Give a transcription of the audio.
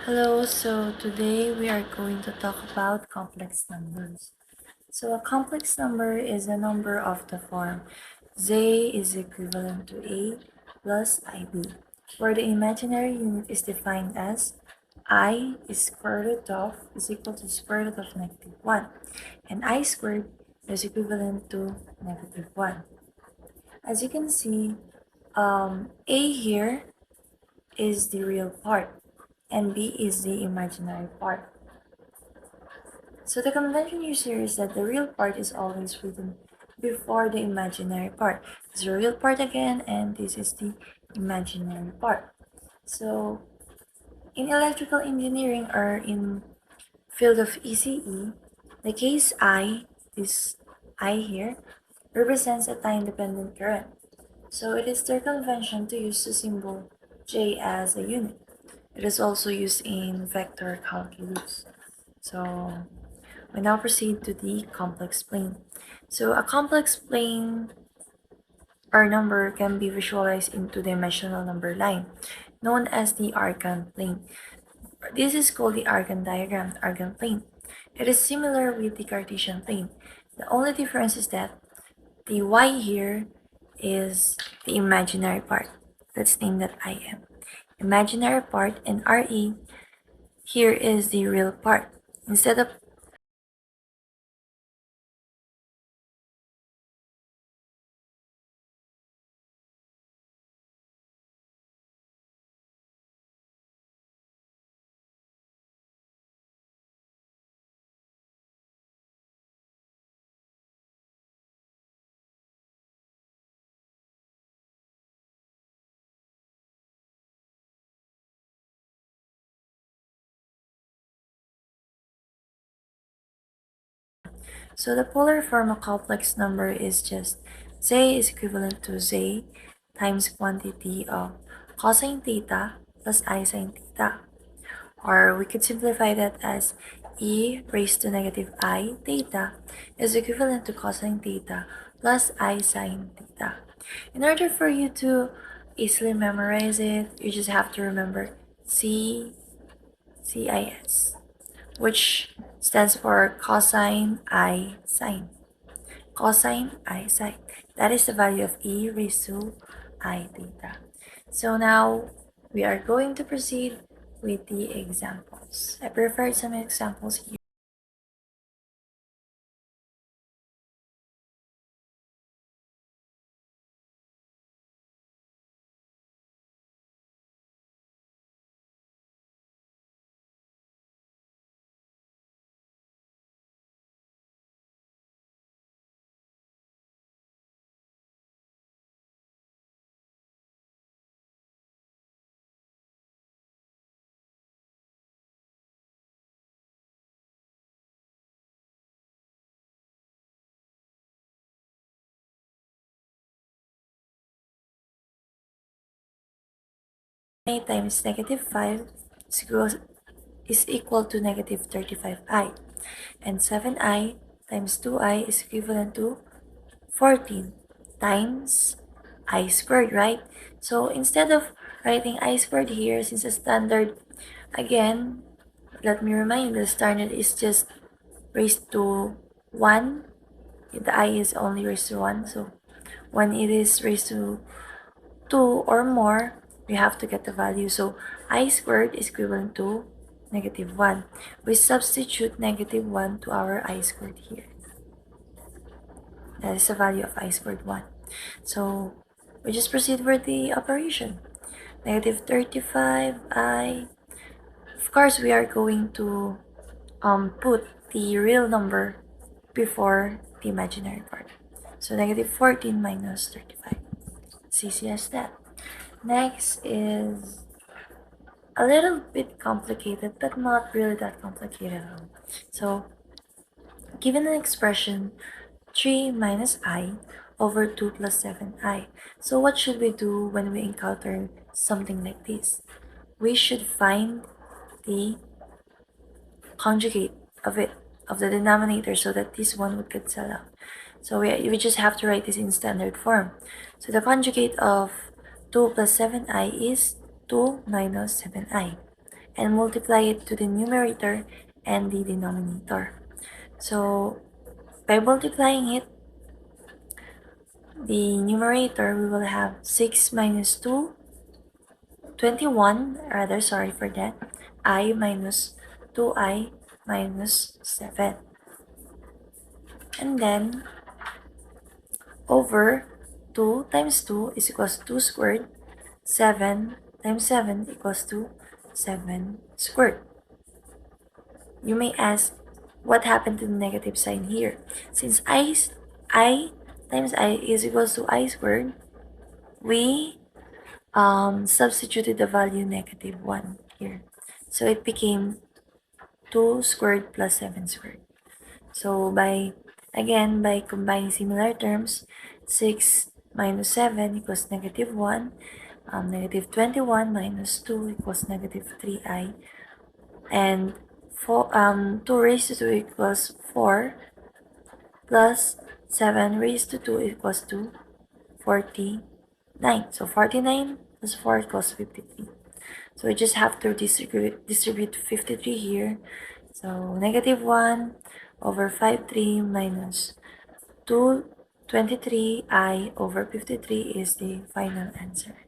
Hello, so today we are going to talk about complex numbers. So a complex number is a number of the form z is equivalent to a plus ib, where the imaginary unit is defined as I is square root of is equal to square root of negative 1, and I squared is equivalent to negative 1. As you can see, a here is the real part and b is the imaginary part. So the convention here is that the real part is always written before the imaginary part. This is the real part again, and this is the imaginary part. So in electrical engineering or in field of ECE, the case I, this I here, represents a time-dependent current. So it is their convention to use the symbol J as a unit. It is also used in vector calculus. So we now proceed to the complex plane. So a complex plane or number can be visualized in two-dimensional number line, known as the Argand plane. This is called the Argand diagram, Argand plane. It is similar with the Cartesian plane. The only difference is that the y here is the imaginary part. Let's name that IM. Imaginary part, and RE here is the real part. Instead of So the polar form of complex number is just z is equivalent to z times quantity of cosine theta plus I sine theta. Or we could simplify that as e raised to negative I theta is equivalent to cosine theta plus I sine theta. In order for you to easily memorize it, you just have to remember CIS, which stands for cosine I sine. Cosine I sine. That is the value of e raised to I theta. So now we are going to proceed with the examples. I prepared some examples here. I times negative 5 is equal to negative 35i. And 7i times 2i is equivalent to 14 times I squared, right? So instead of writing I squared here, since the standard, again, let me remind you, the standard is just raised to 1. The I is only raised to 1. So when it is raised to 2 or more, we have to get the value. So I squared is equivalent to negative 1. We substitute negative 1 to our I squared here. That is the value of I squared 1. So we just proceed with the operation. Negative 35i. Of course, we are going to put the real number before the imaginary part. So negative 14 minus 35. It's easy as that. Next is a little bit complicated, but not really that complicated at all. So, given an expression 3 minus I over 2 plus 7i. So what should we do when we encounter something like this? We should find the conjugate of it, of the denominator, so that this one would cancel out. So we just have to write this in standard form. So the conjugate of 2 plus 7i is 2 minus 7i. and multiply it to the numerator and the denominator. So by multiplying it, the numerator, we will have 6 minus 2, 21, rather, sorry for that, I minus 2i minus 7. And then, over 2 times 2 is equals to 2 squared. 7 times 7 equals to 7 squared. You may ask, what happened to the negative sign here? Since I times I is equals to I squared, we substituted the value negative 1 here. So it became 2 squared plus 7 squared. So by combining similar terms, 6 minus 7 equals negative 1. Negative 21 minus 2 equals negative 3i. And 2 raised to 2 equals 4, plus 7 raised to 2 equals to 49. So 49 plus 4 equals 53. So we just have to distribute 53 here. So negative 1 over 53 minus 223i over 53 is the final answer.